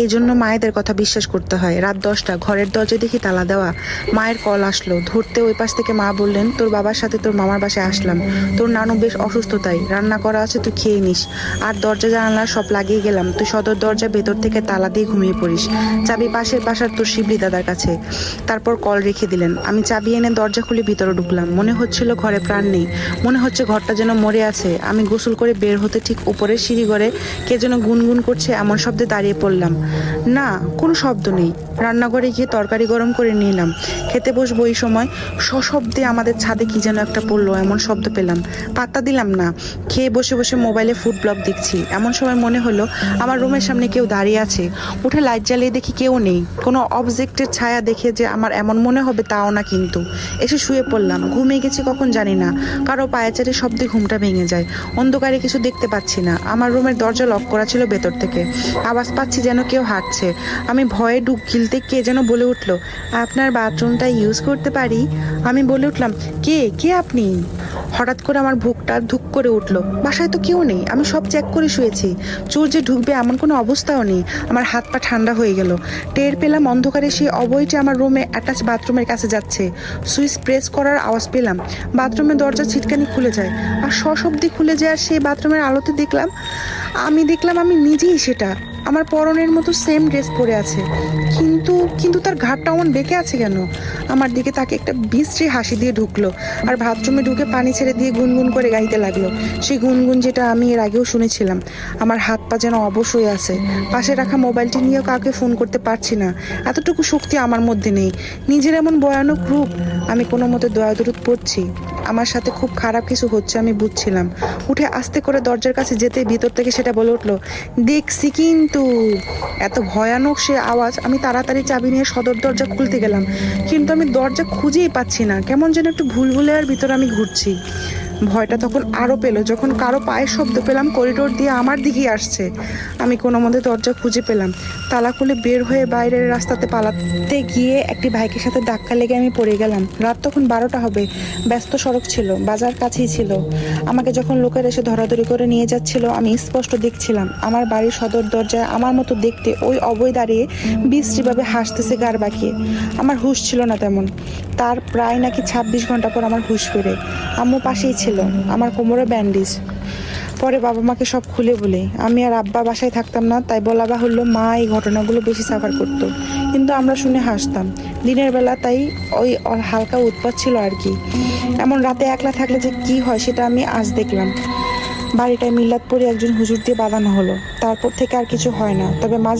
এই জন্য মায়েদের কথা বিশ্বাস করতে হয়। রাত 10টা, ঘরের দরজা দেখি তালা দেওয়া। মায়ের কল আসলো, ধরতে ওই পাশ থেকে মা বললেন, তোর বাবার সাথে তোর মামার বাসায় আসলাম, তোর নানু বেশ অসুস্থ, তাই রান্না করা আছে, তুই খেয়ে নিস। আর দরজা জানালা সব লাগিয়ে গেলাম, তুই সদর দরজা ভেতর থেকে তালা দিয়ে ঘুমিয়ে পড়িস, চাবি পাশের বাসার তোর শিবলি দাদার কাছে। তারপর কল রেখে দিলেন। আমি চাবি এনে দরজা খুলে ভিতরে ঢুকলাম। মনে হচ্ছিল ঘরে প্রাণ নেই, মনে হচ্ছে ঘরটা যেন মরে আছে। আমি গোসল করে বের হতে ঠিক উপরের সিঁড়ি ঘরে কে যেন গুনগুন করছে এমন শব্দে দাঁড়িয়ে পড়লাম। না, কোনো শব্দ নেই। রান্নাঘরে গিয়ে তরকারি গরম করে নিলাম, খেতে বসবো। এই সময় সশব্দে আমাদের ছাদে কি যেন একটা পড়লো, এমন শব্দ পেলাম। পাত্তা দিলাম না, খেয়ে বসে বসে মোবাইলে ফুড ব্লগ দেখছি। এমন সময় মনে হলো আমার রুমের সামনে কেউ দাঁড়িয়ে আছে। উঠে লাইট জ্বালিয়ে দেখি কেউ নেই। কোনো অবজেক্টের ছায়া দেখে যে আমার এমন মনে হবে তাও না, কিন্তু এসে শুয়ে পড়লাম। ঘুমিয়ে গেছি কখন জানি না, কারো পায়েচারের শব্দে ঘুমটা ভেঙে যায়। অন্ধকারে কিছু দেখতে পাচ্ছি না। আমার রুমের দরজা লক করা ছিল ভেতর থেকে। আওয়াজ পাচ্ছি যেন কেউ হাঁটছে। আমি ভয়ে ঢুক গিলতে কে যেন বলে উঠলো, আপনার বাথরুমটা ইউজ করতে পারি? আমি বলে উঠলাম, কে কে আপনি? হঠাৎ করে আমার বুকটা ধুক করে উঠলো। বাসায় তো কেউ নেই, আমি সব চেক করে শুয়েছি। চোর যে ঢুকবে এমন কোনো অবস্থাও নেই। আমার হাত পা ঠান্ডা হয়ে গেল। টের পেলাম অন্ধকারে সেই অবয়টি আমার রুমে অ্যাটাচ বাথরুমের কাছে যাচ্ছে। সুইচ প্রেস করার আওয়াজ পেলাম। বাথরুমের দরজা ছিটকানি খুলে যায়, আর সশব্দে খুলে যায়। আর সেই বাথরুমের আলোতে দেখলাম আমি নিজেই সেটা। আমার পরনের মতো সেম ড্রেস পরে আছে, কিন্তু কিন্তু তার ঘাটটা অমন বেঁকে আছে কেন? আমার দিকে তাকে একটা বিশ্রী হাসি দিয়ে ঢুকলো, আর বাথরুমে ঢুকে পানি ছেড়ে দিয়ে গুনগুন করে গাইতে লাগলো। সেই গুনগুন যেটা আমি এর আগেও শুনেছিলাম। আমার হাত পা যেন অবশ হয়ে আছে। পাশে রাখা মোবাইলটি নিয়েও কাউকে ফোন করতে পারছি না, এতটুকু শক্তি আমার মধ্যে নেই। নিজের এমন ভয়ানক রূপ। আমি কোনো মতে দয়া দরুদ পড়ছি। আমার সাথে খুব খারাপ কিছু হচ্ছে আমি বুঝছিলাম। উঠে আস্তে করে দরজার কাছে যেতে ভিতর থেকে সেটা বলে উঠলো, দেখছি কিন্তু। এত ভয়ানক সে আওয়াজ। আমি তাড়াতাড়ি চাবি নিয়ে সদর দরজা খুলতে গেলাম, কিন্তু আমি দরজা খুঁজেই পাচ্ছি না। কেমন যেন একটু ভুলভুলাইয়ার ভিতর আমি ঘুরছি। ভয়টা তখন আরো পেল যখন কারো পায়ের শব্দ পেলাম করিডোর দিয়ে আমার দিকেই আসছে। আমি কোনো মতে দরজা খুঁজে পেলাম। তালা খুলে বের হয়ে বাইরের রাস্তাতে পালাতে গিয়ে একটি বাইকের সাথে ধাক্কা লেগে আমি পড়ে গেলাম। রাত তখন 12টা হবে। ব্যস্ত সড়ক ছিল, বাজার কাছেই ছিল। আমাকে যখন লোকের এসে ধরাধরি করে নিয়ে যাচ্ছিল, আমি স্পষ্ট দেখছিলাম আমার বাড়ির সদর দরজায় আমার মতো দেখতে ওই অবৈ দাঁড়িয়ে বিশ্রীভাবে হাসতেছে গাড় বাঁকিয়ে। আমার হুঁশ ছিল না তেমন। তার প্রায় নাকি 26 ঘন্টা পর আমার হুঁশ ফেরে। আম্মু পাশেই ছিল, আমার কোমরে ব্যান্ডেজ। পরে বাবা মাকে সব খুলে বলি। আমি আর আব্বা বাসায় থাকতাম না, তাই বলা বাহুল্য মা এই ঘটনাগুলো বেশি সাফার করতো, কিন্তু আমরা শুনে হাসতাম। দিনের বেলা তাই ওই হালকা উৎপাত ছিল আর কি। এমন রাতে একলা থাকলে যে কি হয় সেটা আমি আজ দেখলাম। বাড়িটায় মিল্লাত পরে একজন হুজুর দিয়ে বাঁধানো হলো, তারপর থেকে আর কিছু হয় না। তবে মাঝে